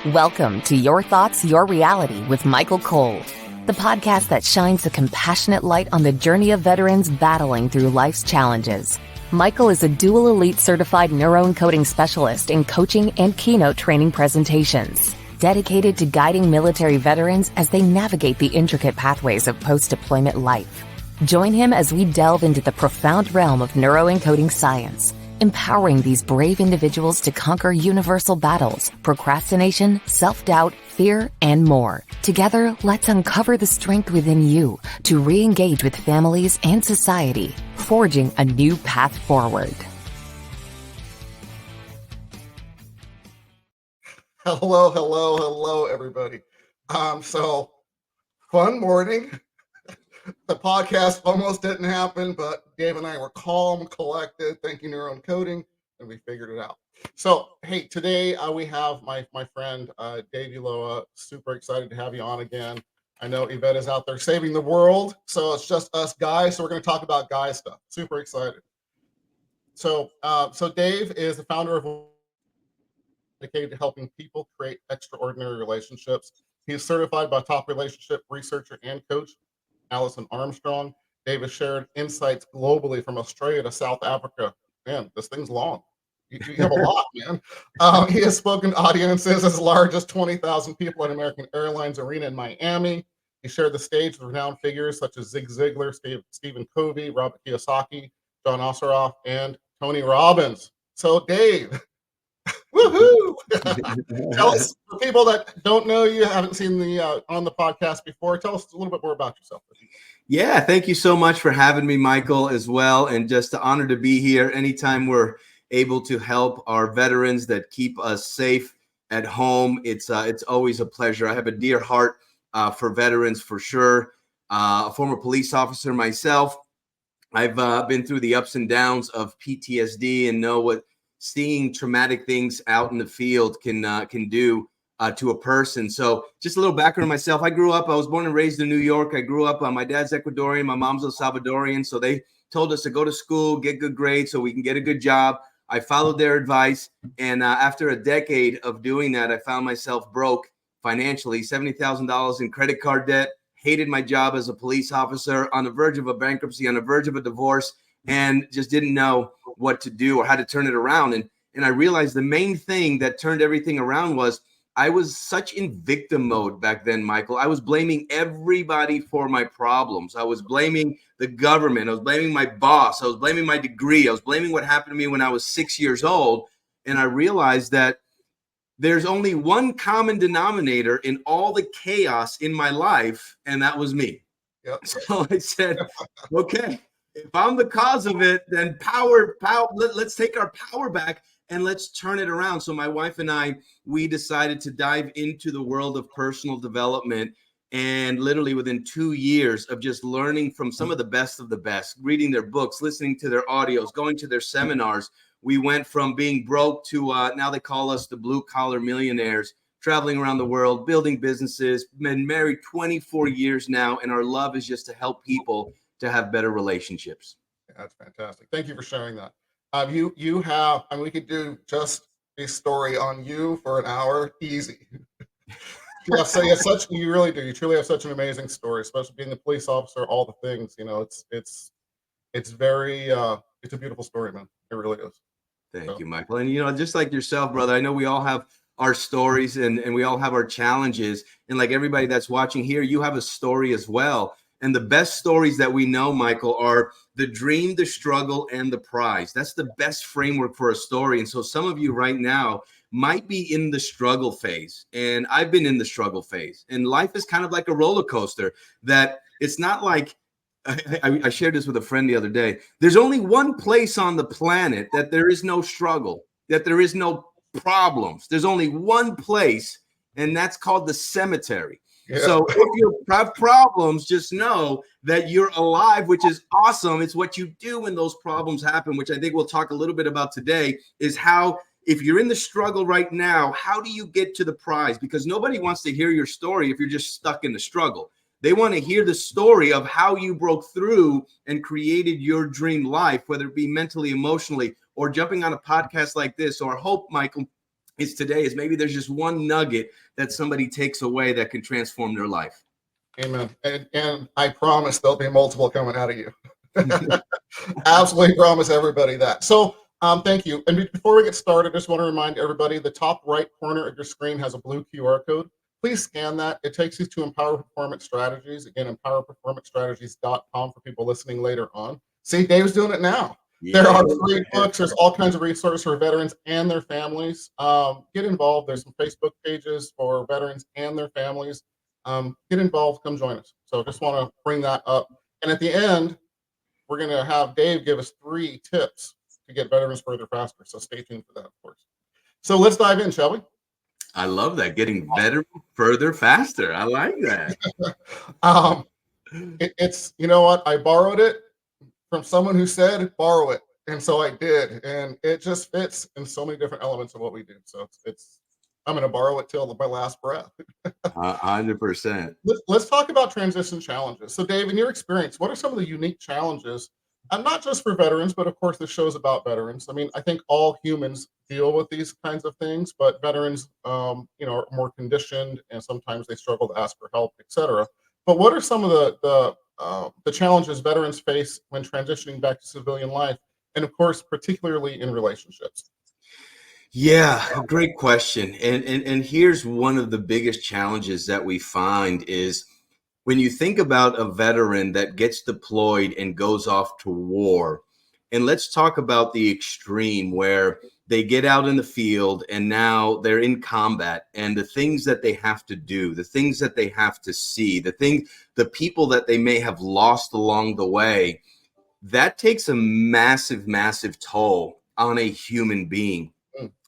Welcome to Your Thoughts, Your Reality with Michael Cole, the podcast that shines a compassionate light on the journey of veterans battling through life's challenges. Michael is a dual elite certified neuroencoding specialist in coaching and keynote training presentations, dedicated to guiding military veterans as they navigate the intricate pathways of post-deployment life. Join him as we delve into the profound realm of neuroencoding science, empowering these brave individuals to conquer universal battles, procrastination, self-doubt, fear, and more. Together, let's uncover the strength within you to re-engage with families and society, forging a new path forward. Hello, everybody. So fun morning. The podcast almost didn't happen, but Dave and I were calm, collected, thinking our own coding, and we figured it out. So, hey, today we have my friend Dave Ulloa. Super excited to have you on again. I know Yvette is out there saving the world, so it's just us guys. So we're going to talk about guy stuff. Super excited. So Dave is the founder of dedicated to helping people create extraordinary relationships. He is certified by top relationship researcher and coach Allison Armstrong. Dave has shared insights globally from Australia to South Africa. Man, this thing's long. You have a lot, man. He has spoken to audiences as large as 20,000 people at American Airlines Arena in Miami. He shared the stage with renowned figures such as Zig Ziglar, Stephen Covey, Robert Kiyosaki, John Osseroff, and Tony Robbins. So, Dave, woohoo! Tell us, for people that don't know you, haven't seen the on the podcast before, tell us a little bit more about yourself. Yeah, thank you so much for having me, Michael, as well. And just an honor to be here. Anytime we're able to help our veterans that keep us safe at home, it's always a pleasure. I have a dear heart for veterans, for sure. A former police officer myself. I've been through the ups and downs of PTSD and know what seeing traumatic things out in the field can do to a person. So just a little background on myself. I was born and raised in New York. I grew up, my dad's Ecuadorian, my mom's El Salvadorian. So they told us to go to school, get good grades so we can get a good job. I followed their advice. And after a decade of doing that, I found myself broke financially, $70,000 in credit card debt, hated my job as a police officer, on the verge of a bankruptcy, on the verge of a divorce, and just didn't know what to do or how to turn it around. And I realized the main thing that turned everything around was I was such in victim mode back then, Michael. I was blaming everybody for my problems. I was blaming the government. I was blaming my boss. I was blaming my degree. I was blaming what happened to me when I was 6 years old. And I realized that there's only one common denominator in all the chaos in my life, and that was me. Yep. So I said, okay, if I'm the cause of it, then let's take our power back and let's turn it around. So my wife and I, we decided to dive into the world of personal development. And literally within 2 years of just learning from some of the best, reading their books, listening to their audios, going to their seminars, we went from being broke to now they call us the blue collar millionaires, traveling around the world, building businesses, been married 24 years now. And our love is just to help people to have better relationships. That's fantastic. Thank you for sharing that. You have, and we could do just a story on you for an hour, easy. You really do. You truly have such an amazing story, especially being a police officer, all the things, it's very, it's a beautiful story, man. It really is. Thank you, Michael. And, just like yourself, brother, I know we all have our stories and we all have our challenges. And like everybody that's watching here, you have a story as well. And the best stories that we know, Michael, are the dream, the struggle, and the prize. That's the best framework for a story. And so some of you right now might be in the struggle phase. And I've been in the struggle phase. And life is kind of like a roller coaster, that it's not like, I shared this with a friend the other day. There's only one place on the planet that there is no struggle, that there is no problems. There's only one place, and that's called the cemetery. Yeah. So if you have problems, just know that you're alive, which is awesome. It's what you do when those problems happen, which I think we'll talk a little bit about today, is how, if you're in the struggle right now, how do you get to the prize? Because nobody wants to hear your story if you're just stuck in the struggle. They want to hear the story of how you broke through and created your dream life, whether it be mentally, emotionally, or jumping on a podcast like this, or hope, Michael, is today is maybe there's just one nugget that somebody takes away that can transform their life. Amen. And I promise there'll be multiple coming out of you. Absolutely promise everybody that. So thank you. And before we get started, I just want to remind everybody, the top right corner of your screen has a blue QR code. Please scan that. It takes you to Empower Performance Strategies. Again, empowerperformancestrategies.com for people listening later on. See, Dave's doing it now. Yeah. There are free books. There's all kinds of resources for veterans and their families. Get involved. There's some Facebook pages for veterans and their families. Get involved. Come join us. So just want to bring that up. And at the end, we're going to have Dave give us 3 tips to get veterans further faster. So stay tuned for that, of course. So let's dive in, shall we? I love that. Getting better, further, faster. I like that. It's, you know what? I borrowed it from someone who said, borrow it. And so I did. And it just fits in so many different elements of what we do. So I'm going to borrow it till my last breath. 100%. Let's talk about transition challenges. So Dave, in your experience, what are some of the unique challenges, and not just for veterans, but of course the show's about veterans. I mean, I think all humans deal with these kinds of things, but veterans, are more conditioned, and sometimes they struggle to ask for help, etc. But what are some of the challenges veterans face when transitioning back to civilian life, and of course, particularly in relationships? Yeah, great question. And here's one of the biggest challenges that we find is when you think about a veteran that gets deployed and goes off to war, and let's talk about the extreme where they get out in the field and now they're in combat, and the things that they have to do, the things that they have to see, the people that they may have lost along the way, that takes a massive, massive toll on a human being.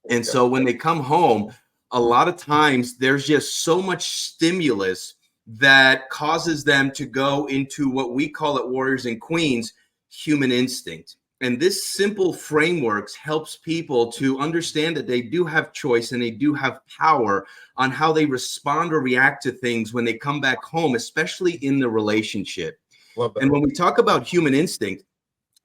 And so when they come home, a lot of times there's just so much stimulus that causes them to go into what we call at Warriors and Queens, human instinct. And this simple framework helps people to understand that they do have choice and they do have power on how they respond or react to things when they come back home, especially in the relationship. And when we talk about human instinct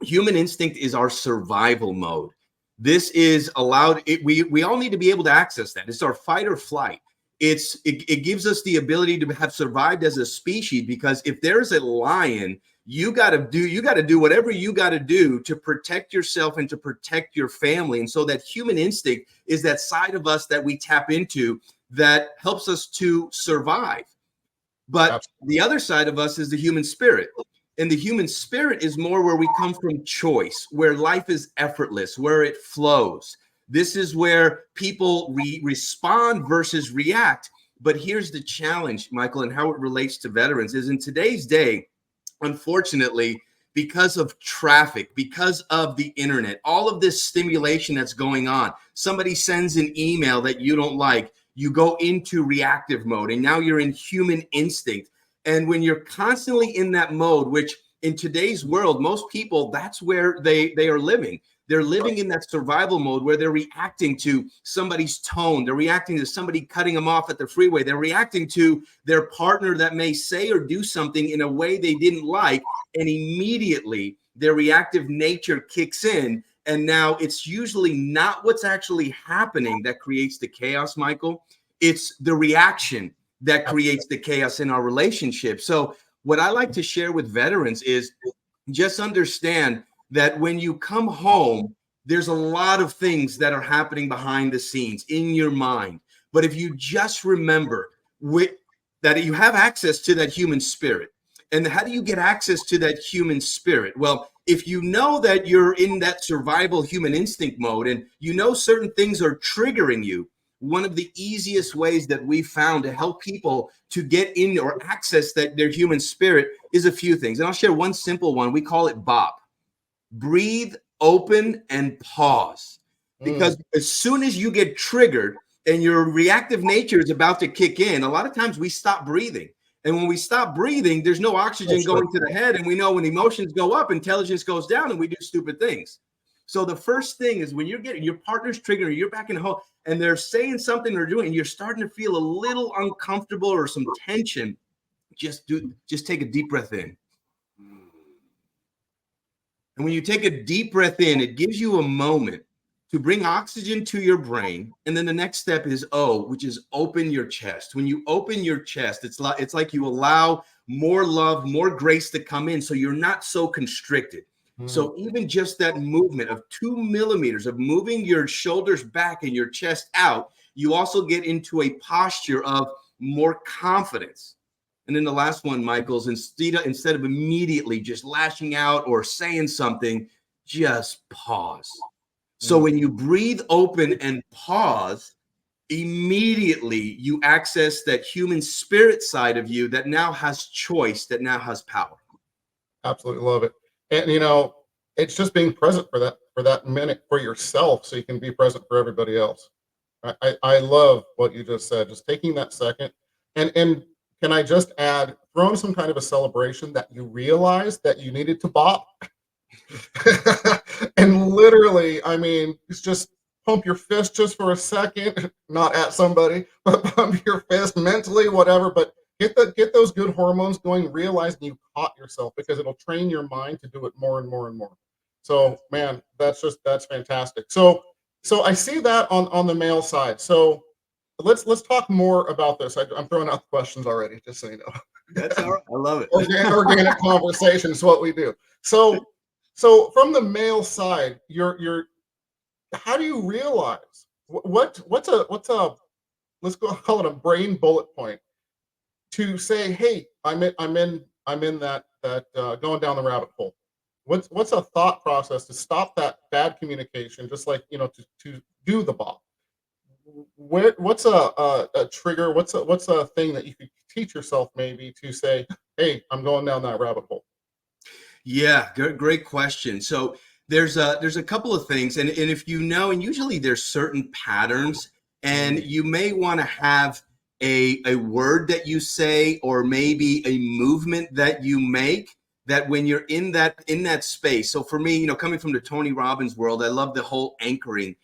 is our survival mode. This is allowed. We all need to be able to access that. It's our fight or flight. It gives us the ability to have survived as a species, because if there's a lion, you got to do whatever you got to do to protect yourself and to protect your family. And so that human instinct is that side of us that we tap into that helps us to survive. But Absolutely. The other side of us is the human spirit. And the human spirit is more where we come from choice, where life is effortless, where it flows. This is where people respond versus react. But here's the challenge, Michael, and how it relates to veterans is in today's day, unfortunately, because of traffic, because of the internet, all of this stimulation that's going on, somebody sends an email that you don't like, you go into reactive mode, and now you're in human instinct. And when you're constantly in that mode, which in today's world, most people, that's where they are living. They're living in that survival mode where they're reacting to somebody's tone. They're reacting to somebody cutting them off at the freeway. They're reacting to their partner that may say or do something in a way they didn't like. And immediately their reactive nature kicks in. And now it's usually not what's actually happening that creates the chaos, Michael. It's the reaction that creates the chaos in our relationship. So what I like to share with veterans is just understand that when you come home, there's a lot of things that are happening behind the scenes in your mind. But if you just remember that you have access to that human spirit, and how do you get access to that human spirit? Well, if you know that you're in that survival human instinct mode and you know certain things are triggering you, one of the easiest ways that we found to help people to get in or access their human spirit is a few things. And I'll share one simple one. We call it BOP. Breathe, open, and pause. Because as soon as you get triggered and your reactive nature is about to kick in, a lot of times we stop breathing. And when we stop breathing, there's no oxygen going to the head. And we know when emotions go up, intelligence goes down, and we do stupid things. So the first thing is when you're getting your partner's triggered, or you're back in home and they're saying something or doing, and you're starting to feel a little uncomfortable or some tension, just take a deep breath in. And when you take a deep breath in, it gives you a moment to bring oxygen to your brain. And then the next step is O, which is open your chest. When you open your chest, it's like you allow more love, more grace to come in, so you're not so constricted. So even just that movement of 2 millimeters of moving your shoulders back and your chest out, you also get into a posture of more confidence. And then the last one, Michael's, instead of immediately just lashing out or saying something, just pause. So when you breathe open and pause, immediately you access that human spirit side of you that now has choice, that now has power. Absolutely love it. And you know, it's just being present for that minute for yourself, so you can be present for everybody else. I love what you just said. Just taking that second, and can I just add, throwing some kind of a celebration that you realized that you needed to bop, and literally, I mean, it's just pump your fist just for a second, not at somebody, but pump your fist mentally, whatever. But get those good hormones going, realizing you caught yourself, because it'll train your mind to do it more and more and more. So man, that's fantastic. So I see that on the male side. So let's talk more about this. I'm throwing out questions already, just so you know. That's all right. I love it. Organic conversation is what we do. So from the male side, you're how do you realize what's a let's go call it a brain bullet point to say, hey, I'm in that going down the rabbit hole. What's a thought process to stop that bad communication, just like, you know, to do the bop? What's a trigger? What's a thing that you could teach yourself maybe to say, hey, I'm going down that rabbit hole? Yeah, great question. So there's a couple of things, and if you know, and usually there's certain patterns, and you may want to have a word that you say, or maybe a movement that you make, that when you're in that space. So for me, you know, coming from the Tony Robbins world, I love the whole anchoring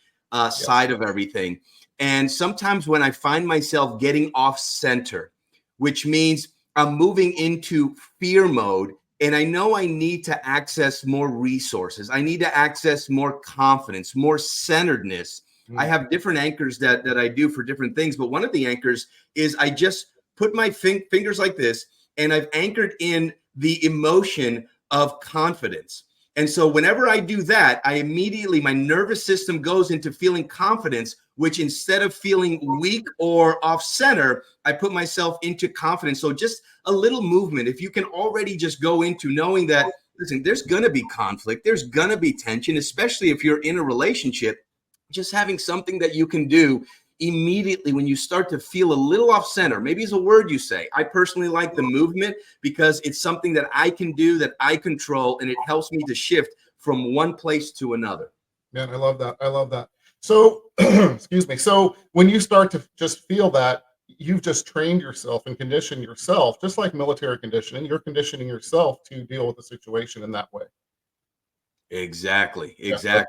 side of everything. And sometimes when I find myself getting off center, which means I'm moving into fear mode, and I know I need to access more resources, I need to access more confidence, more centeredness. I have different anchors that I do for different things, but one of the anchors is I just put my fingers like this, and I've anchored in the emotion of confidence. And so whenever I do that, I immediately, my nervous system goes into feeling confidence, which instead of feeling weak or off center, I put myself into confidence. So just a little movement, if you can already just go into knowing that, listen, there's going to be conflict, there's going to be tension, especially if you're in a relationship, just having something that you can do immediately when you start to feel a little off center. Maybe it's a word you say. I personally like the movement because it's something that I can do, that I control, and it helps me to shift from one place to another. Man, I love that. I love that. So, excuse me. So when you start to just feel that, you've just trained yourself and conditioned yourself, just like military conditioning, you're conditioning yourself to deal with the situation in that way. Exactly. Yeah,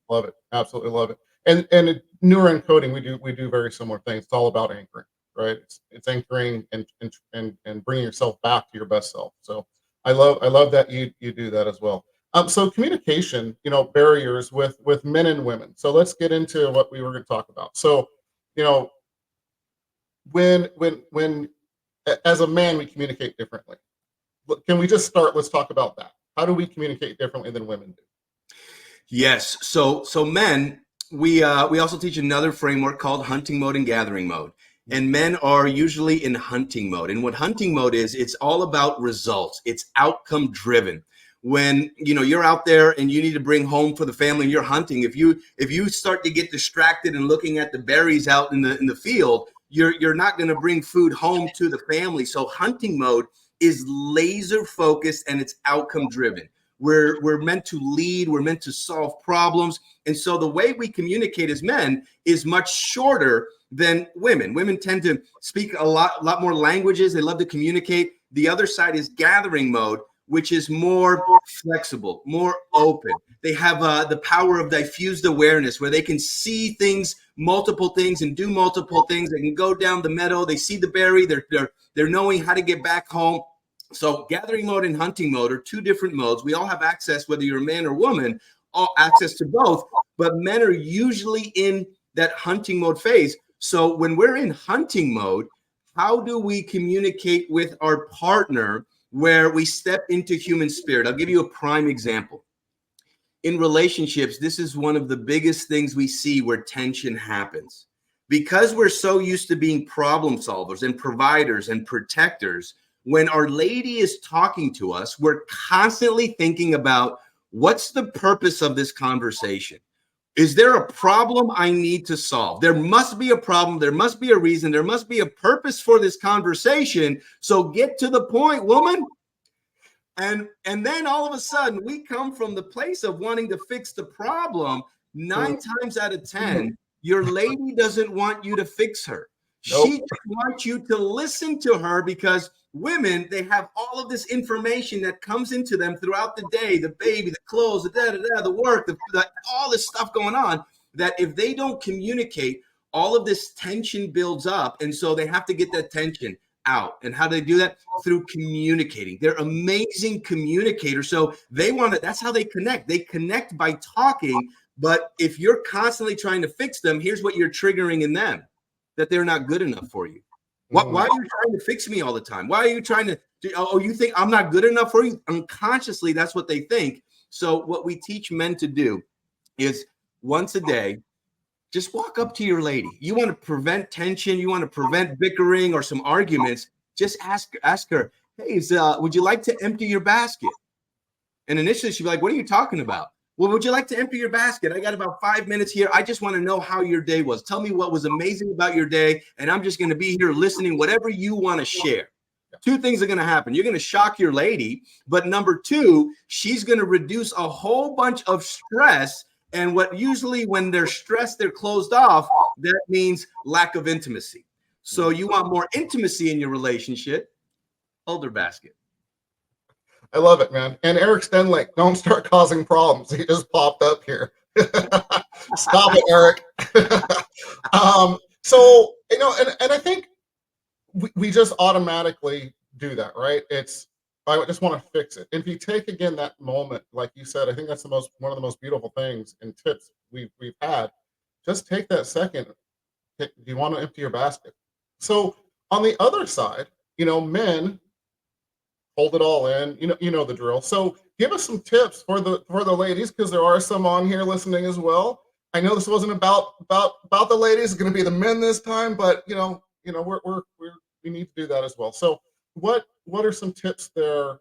love it. Absolutely love it. And in neuroencoding, we do very similar things. It's all about anchoring, right? It's anchoring and bringing yourself back to your best self. So I love that you do that as well. So communication, you know, barriers with men and women. So let's get into what we were going to talk about. So, you know, when as a man we communicate differently. Can we just start? Let's talk about that. How do we communicate differently than women do? Yes. So men, we also teach another framework called hunting mode and gathering mode. And men are usually in hunting mode. And what hunting mode is, it's all about results. It's outcome driven. When, you know, you're out there and you need to bring home for the family and you're hunting, if you start to get distracted and looking at the berries out in the field, you're not going to bring food home to the family. So hunting mode is laser focused and it's outcome driven. We're meant to lead. We're meant to solve problems. And so the way we communicate as men is much shorter than women. Women tend to speak a lot more languages. They love to communicate. The other side is gathering mode, which is more flexible, more open. They have the power of diffused awareness, where they can see things, multiple things, and do multiple things. They can go down the meadow. They see the berry. They're knowing how to get back home. So gathering mode and hunting mode are two different modes. We all have access, whether you're a man or woman, all access to both, but men are usually in that hunting mode phase. So when we're in hunting mode, how do we communicate with our partner where we step into human spirit? I'll give you a prime example. In relationships, this is one of the biggest things we see where tension happens. Because we're so used to being problem solvers and providers and protectors, when our lady is talking to us, we're constantly thinking about what's the purpose of this conversation? Is there a problem I need to solve? There must be a problem. There must be a reason. There must be a purpose for this conversation. So get to the point, woman. And then all of a sudden, we come from the place of wanting to fix the problem. 9 times out of 10, your lady doesn't want you to fix her. Nope. She just wants you to listen to her, because women, they have all of this information that comes into them throughout the day, the baby, the clothes, the work, all this stuff going on, that if they don't communicate, all of this tension builds up. And so they have to get that tension out. And how do they do that? Through communicating. They're amazing communicators. So they want to, that's how they connect. They connect by talking. But if you're constantly trying to fix them, here's what you're triggering in them: that they're not good enough for you. Why are you trying to fix me all the time? Why are you trying to you think I'm not good enough for you? Unconsciously, that's what they think. So what we teach men to do is once a day, just walk up to your lady. You want to prevent tension, you want to prevent bickering or some arguments, just ask her, hey, would you like to empty your basket? And initially she'd be like, what are you talking about? Well, would you like to empty your basket? I got about 5 minutes here. I just want to know how your day was. Tell me what was amazing about your day, and I'm just going to be here listening, whatever you want to share. 2 things are going to happen. You're going to shock your lady, but number 2, she's going to reduce a whole bunch of stress. And what usually when they're stressed, they're closed off, that means lack of intimacy. So you want more intimacy in your relationship, hold her basket. I love it, man. And Eric Stenlake, don't start causing problems. He just popped up here. Stop it, Eric. So, and I think we just automatically do that, right? I just want to fix it. If you take, again, that moment, like you said, I think that's one of the most beautiful things and tips we've had. Just take that second. Do you want to empty your basket? So on the other side, men hold it all in. You know the drill. So give us some tips for the ladies, because there are some on here listening as well. I know this wasn't about the ladies. It's going to be the men this time, but we need to do that as well. So what are some tips there?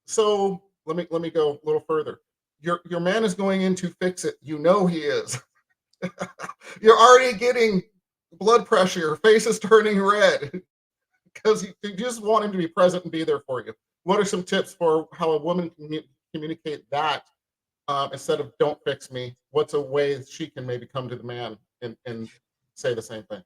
So let me go a little further. Your man is going in to fix it. He is. You're already getting blood pressure. Your face is turning red because you just want him to be present and be there for you. What are some tips for how a woman can communicate that instead of "don't fix me"? What's a way she can maybe come to the man and say the same thing?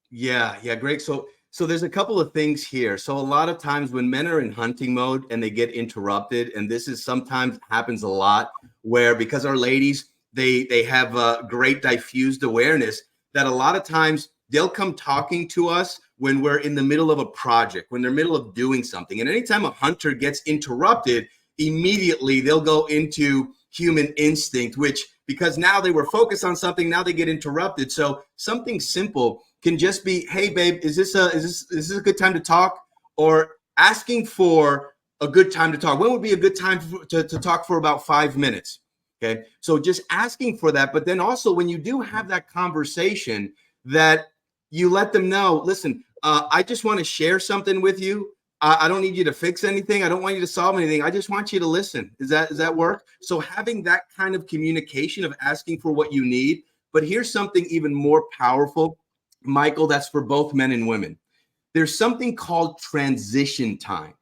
Yeah, great. So there's a couple of things here. So a lot of times when men are in hunting mode and they get interrupted, and this is sometimes happens a lot, where because our ladies, they have a great diffused awareness, that a lot of times they'll come talking to us when we're in the middle of a project, when they're in the middle of doing something. And anytime a hunter gets interrupted, immediately they'll go into human instinct, which, because now they were focused on something, now they get interrupted. So something simple can just be, hey babe, is this a good time to talk? Or asking for a good time to talk. When would be a good time to talk for about 5 minutes? Okay. So just asking for that. But then also when you do have that conversation, that you let them know, listen, I just want to share something with you. I don't need you to fix anything. I don't want you to solve anything. I just want you to listen. Does that work? So having that kind of communication of asking for what you need. But here's something even more powerful, Michael, that's for both men and women. There's something called transition time.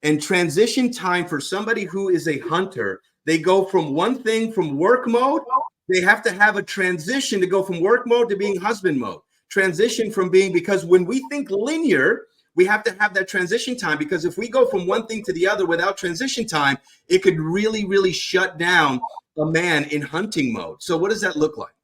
And transition time for somebody who is a hunter, they go from one thing, from work mode, they have to have a transition to go from work mode to being husband mode. Transition from being, because when we think linear, we have to have that transition time, because if we go from one thing to the other without transition time, it could really, really shut down a man in hunting mode. So what does that look like?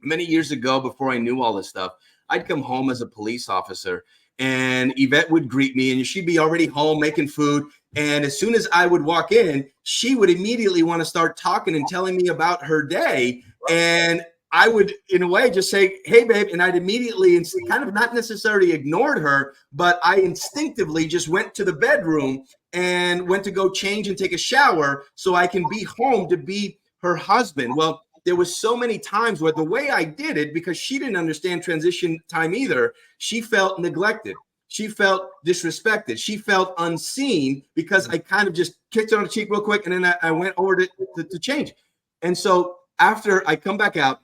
Many years ago, before I knew all this stuff, I'd come home as a police officer, and Yvette would greet me, and she'd be already home making food. And as soon as I would walk in, she would immediately want to start talking and telling me about her day. And I would, in a way, just say, hey, babe. And I'd immediately, kind of not necessarily ignored her, but I instinctively just went to the bedroom and went to go change and take a shower so I can be home to be her husband. Well, there was so many times where the way I did it, because she didn't understand transition time either, she felt neglected. She felt disrespected. She felt unseen because I kind of just kicked her on the cheek real quick, and then I went over to change. And so after I come back out,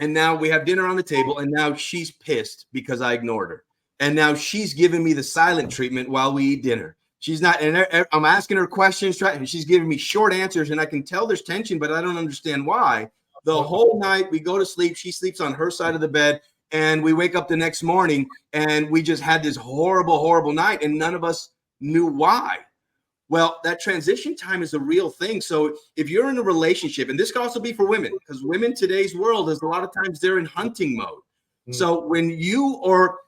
and now we have dinner on the table, and now she's pissed because I ignored her. And now she's giving me the silent treatment while we eat dinner. She's not, and I'm asking her questions, and she's giving me short answers, and I can tell there's tension, but I don't understand why. The whole night we go to sleep, she sleeps on her side of the bed, and we wake up the next morning, and we just had this horrible, horrible night, and none of us knew why. Well, that transition time is a real thing. So if you're in a relationship, and this can also be for women, because women today's world is a lot of times they're in hunting mode. So when you, or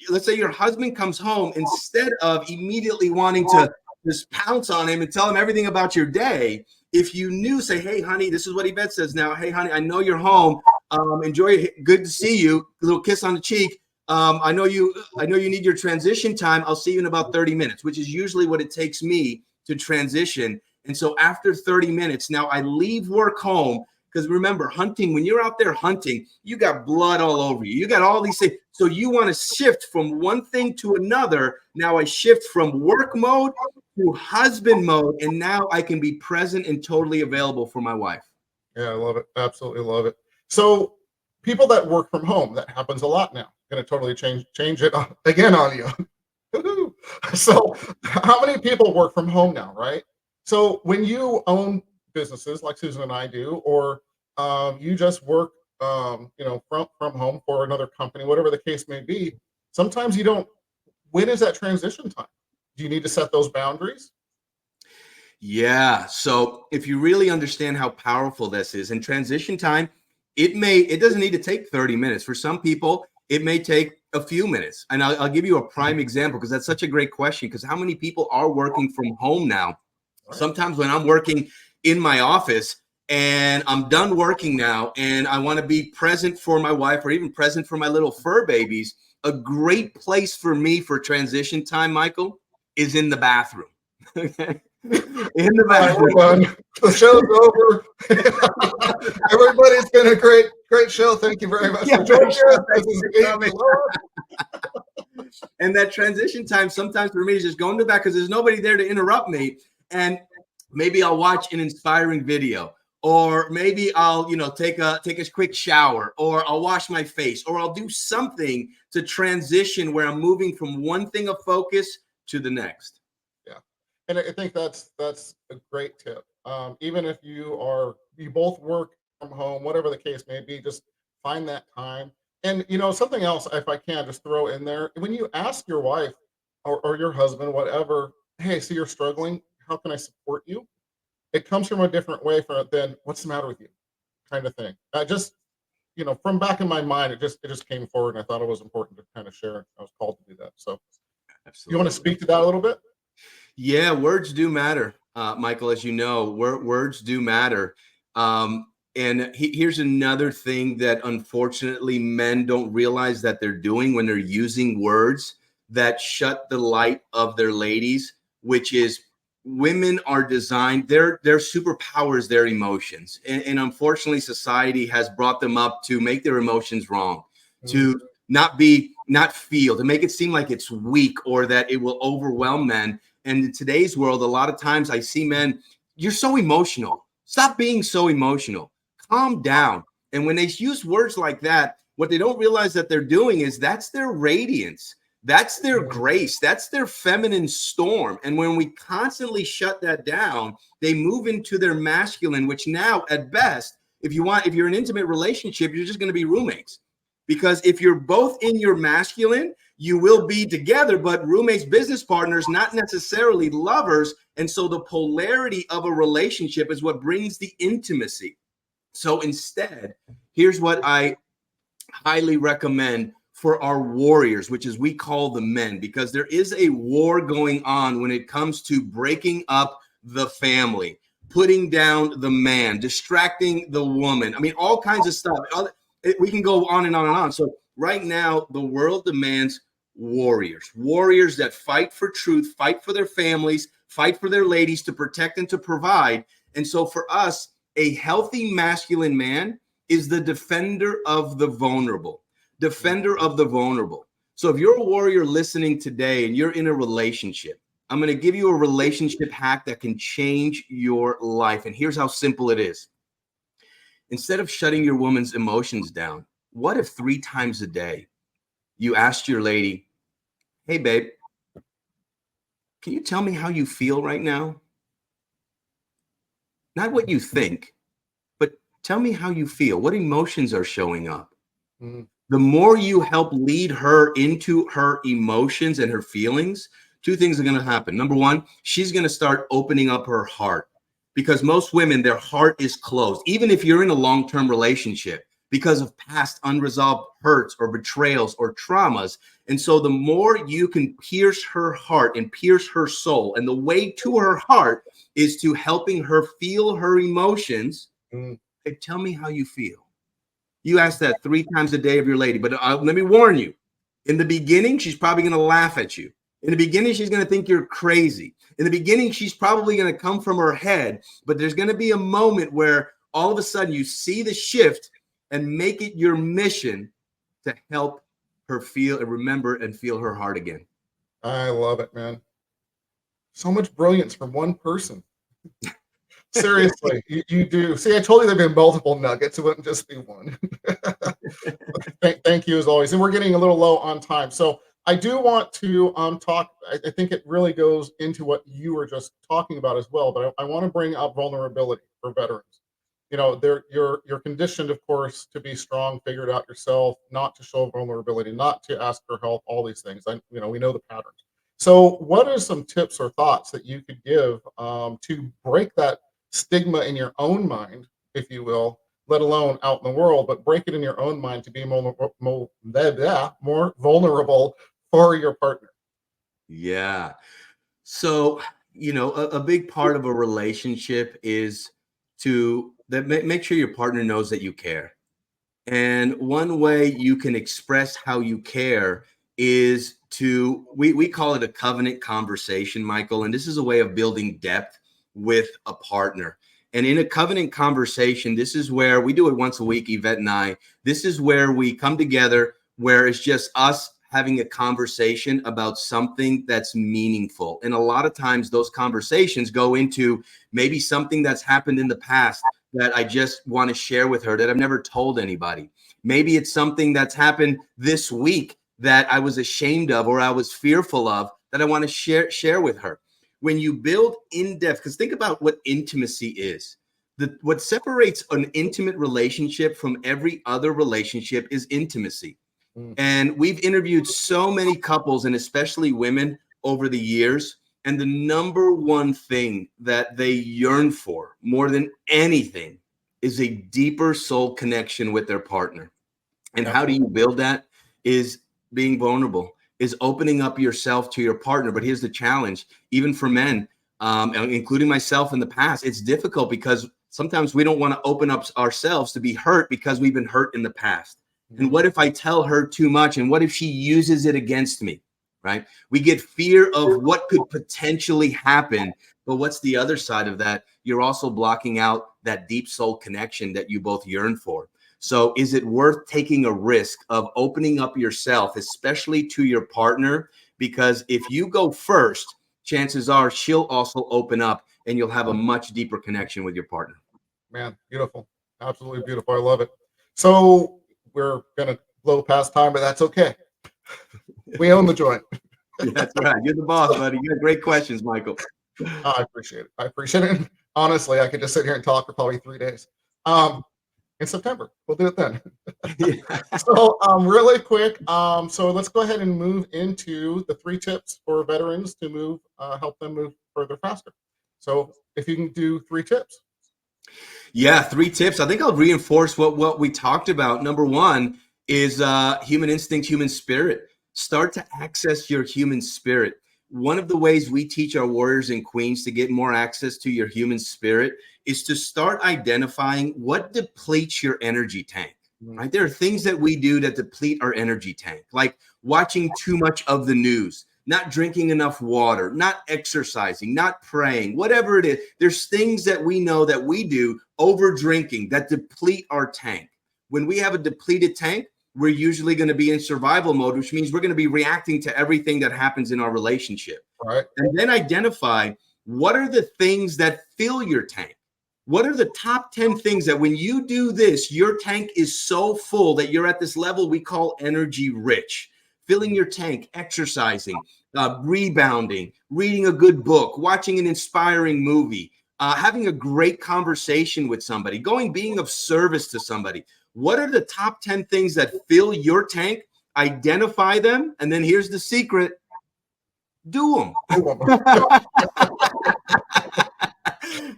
let's say your husband comes home, instead of immediately wanting to just pounce on him and tell him everything about your day, if you knew, say, hey, honey, this is what Yvette says now. Hey, honey, I know you're home. Enjoy it. Good to see you. A little kiss on the cheek. I know you need your transition time. I'll see you in about 30 minutes, which is usually what it takes me to transition. And so after 30 minutes, now I leave work home, because remember, hunting, when you're out there hunting, you got blood all over you. You got all these things. So you want to shift from one thing to another. Now I shift from work mode to husband mode, and now I can be present and totally available for my wife. Yeah, I love it. Absolutely love it. So people that work from home, that happens a lot now. Going to totally change it again on you. So how many people work from home now, right? So when you own businesses like Susan and I do, or you just work from home for another company, whatever the case may be, sometimes you don't. When is that transition time? Do you need to set those boundaries? Yeah. So if you really understand how powerful this is, in transition time, it doesn't need to take 30 minutes. For some people, it may take a few minutes. And I'll give you a prime example, because that's such a great question, because how many people are working from home now? Right. Sometimes when I'm working in my office and I'm done working now and I want to be present for my wife, or even present for my little fur babies, a great place for me for transition time, Michael, is in the bathroom. Okay. In the bathroom. The show's over. Everybody, it's been a great show. Thank you very much for joining us. And that transition time sometimes for me is just going to the back, because there's nobody there to interrupt me. And maybe I'll watch an inspiring video, or maybe I'll, take a quick shower, or I'll wash my face, or I'll do something to transition where I'm moving from one thing of focus to the next. And I think that's a great tip. Even if you both work from home, whatever the case may be, just find that time. And something else, if I can just throw in there, when you ask your wife or your husband, whatever, hey, so you're struggling, how can I support you? It comes from a different way than what's the matter with you, kind of thing. I just, from back in my mind, it just came forward, and I thought it was important to kind of share. I was called to do that. So, absolutely. You want to speak to that a little bit? Yeah, words do matter, Michael, as you know, words do matter. And here's another thing that unfortunately men don't realize that they're doing when they're using words that shut the light of their ladies, which is, women are designed, their superpowers, their emotions. And unfortunately, society has brought them up to make their emotions wrong, to not feel, to make it seem like it's weak or that it will overwhelm men. And in today's world, a lot of times I see men, you're so emotional. Stop being so emotional. Calm down. And when they use words like that, what they don't realize that they're doing is that's their radiance. That's their grace. That's their feminine storm. And when we constantly shut that down, they move into their masculine, which now at best, if you're in an intimate relationship, you're just going to be roommates. Because if you're both in your masculine, you will be together, but roommates, business partners, not necessarily lovers. And so the polarity of a relationship is what brings the intimacy. So instead, here's what I highly recommend for our warriors, which is we call the men, because there is a war going on when it comes to breaking up the family, putting down the man, distracting the woman. I mean, all kinds of stuff. We can go on and on and on. So right now, the world demands warriors that fight for truth, fight for their families, fight for their ladies, to protect and to provide. And so for us, a healthy masculine man is the defender of the vulnerable. So if you're a warrior listening today and you're in a relationship, I'm going to give you a relationship hack that can change your life. And here's how simple it is. Instead of shutting your woman's emotions down, what if 3 times a day you asked your lady, hey, babe, can you tell me how you feel right now? Not what you think, but tell me how you feel. What emotions are showing up? Mm-hmm. The more you help lead her into her emotions and her feelings, 2 things are going to happen. Number 1, she's going to start opening up her heart, because most women, their heart is closed, even if you're in a long-term relationship, because of past unresolved hurts or betrayals or traumas. And so the more you can pierce her heart and pierce her soul, and the way to her heart is to helping her feel her emotions. Hey, tell me how you feel. You ask that 3 times a day of your lady, but let me warn you, in the beginning, she's probably going to laugh at you. In the beginning, she's going to think you're crazy. In the beginning, she's probably going to come from her head, but there's going to be a moment where all of a sudden you see the shift and make it your mission to help her feel and remember and feel her heart again. I love it, man. So much brilliance from one person. Seriously, you do. See, I told you there'd be multiple nuggets. It wouldn't just be one. Thank you as always. And we're getting a little low on time. So I do want to talk. I think it really goes into what you were just talking about as well. But I want to bring up vulnerability for veterans. You know, you're conditioned, of course, to be strong, figure it out yourself, not to show vulnerability, not to ask for help, all these things. We know the patterns. So what are some tips or thoughts that you could give to break that stigma in your own mind, if you will, let alone out in the world, but break it in your own mind to be more vulnerable for your partner? Yeah. So, a big part of a relationship is to make sure your partner knows that you care. And one way you can express how you care is we call it a covenant conversation, Michael. And this is a way of building depth with a partner. And in a covenant conversation, this is where we do it once a week, Yvette and I. This is where we come together, where it's just us having a conversation about something that's meaningful. And a lot of times those conversations go into maybe something that's happened in the past that I just want to share with her that I've never told anybody. Maybe it's something that's happened this week that I was ashamed of or I was fearful of that I want to share with her. When you build in depth, because think about what intimacy is. What separates an intimate relationship from every other relationship is intimacy. And we've interviewed so many couples, and especially women, over the years. And the number one thing that they yearn for more than anything is a deeper soul connection with their partner. And how do you build that? Is being vulnerable, is opening up yourself to your partner. But here's the challenge, even for men, including myself in the past, it's difficult because sometimes we don't want to open up ourselves to be hurt because we've been hurt in the past. And what if I tell her too much? And what if she uses it against me, right? We get fear of what could potentially happen. But what's the other side of that? You're also blocking out that deep soul connection that you both yearn for. So is it worth taking a risk of opening up yourself, especially to your partner? Because if you go first, chances are she'll also open up and you'll have a much deeper connection with your partner. Man, beautiful. Absolutely beautiful. I love it. So we're going to blow past time, but that's okay. We own the joint. That's right. You're the boss, buddy. You have great questions, Michael. I appreciate it. I appreciate it. And honestly, I could just sit here and talk for probably 3 days. In September, we'll do it then. So really quick, so let's go ahead and move into the 3 tips for veterans to help them move further faster. So if you can do 3 tips. Yeah, 3 tips. I think I'll reinforce what we talked about. Number 1 is human instinct, human spirit. Start to access your human spirit. One of the ways we teach our warriors and queens to get more access to your human spirit is to start identifying what depletes your energy tank, right? There are things that we do that deplete our energy tank, like watching too much of the news, not drinking enough water, not exercising, not praying, whatever it is. There's things that we know that we do, over drinking, that deplete our tank. When we have a depleted tank, we're usually going to be in survival mode, which means we're going to be reacting to everything that happens in our relationship. Right. And then identify what are the things that fill your tank. What are the top 10 things that when you do this, your tank is so full that you're at this level we call energy rich? Filling your tank, exercising, rebounding, reading a good book, watching an inspiring movie, having a great conversation with somebody, being of service to somebody. What are the top 10 things that fill your tank? Identify them. And then here's the secret. Do them.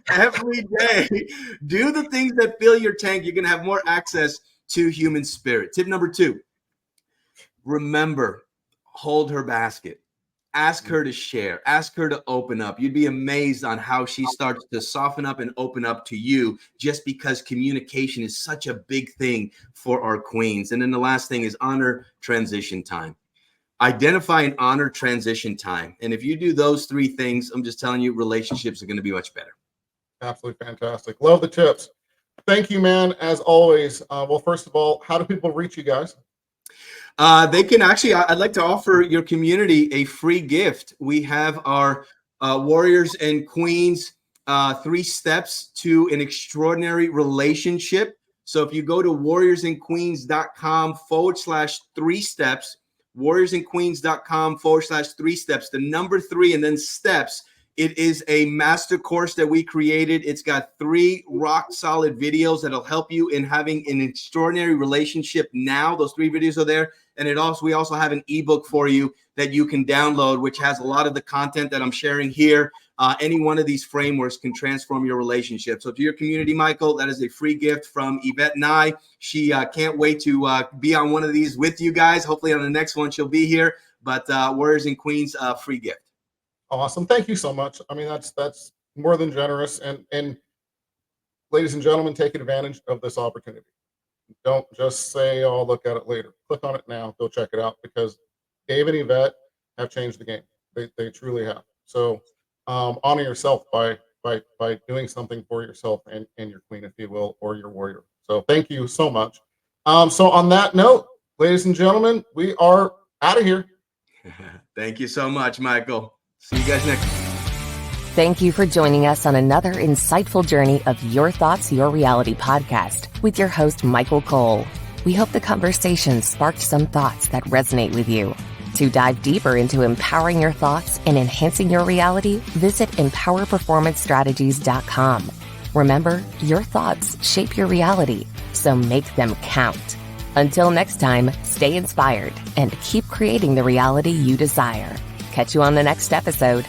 Every day. Do the things that fill your tank. You're going to have more access to human spirit. Tip number 2. Remember, hold her basket. Ask her to share. Ask her to open up. You'd be amazed on how she starts to soften up and open up to you, just because communication is such a big thing for our queens. And then the last thing is honor transition time. Identify and honor transition time. And if you do those 3 things, I'm just telling you, relationships are going to be much better. Absolutely fantastic. Love the tips. Thank you, man, as always. Well, first of all, how do people reach you guys? They can actually, I'd like to offer your community a free gift. We have our Warriors and Queens 3 steps to an extraordinary relationship. So if you go to warriorsandqueens.com/3 steps, warriorsandqueens.com/3 steps, the number 3 and then steps. It is a master course that we created. It's got 3 rock solid videos that'll help you in having an extraordinary relationship now. Those 3 videos are there. And we also have an ebook for you that you can download, which has a lot of the content that I'm sharing here. Any one of these frameworks can transform your relationship. So to your community, Michael, that is a free gift from Yvette and I. She can't wait to be on one of these with you guys. Hopefully on the next one, she'll be here. But Warriors and Queens, free gift. Awesome. Thank you so much. I mean, that's more than generous. And ladies and gentlemen, take advantage of this opportunity. Don't just say, oh, I'll look at it later. Click on it now. Go check it out, because Dave and Yvette have changed the game. They truly have. So honor yourself by doing something for yourself and your queen, if you will, or your warrior. So thank you so much. So on that note, ladies and gentlemen, we are out of here. Thank you so much, Michael. See you guys next time. Thank you for joining us on another insightful journey of Your Thoughts, Your Reality podcast with your host, Michael Cole. We hope the conversation sparked some thoughts that resonate with you. To dive deeper into empowering your thoughts and enhancing your reality, visit empowerperformancestrategies.com. Remember, your thoughts shape your reality, so make them count. Until next time, stay inspired and keep creating the reality you desire. Catch you on the next episode.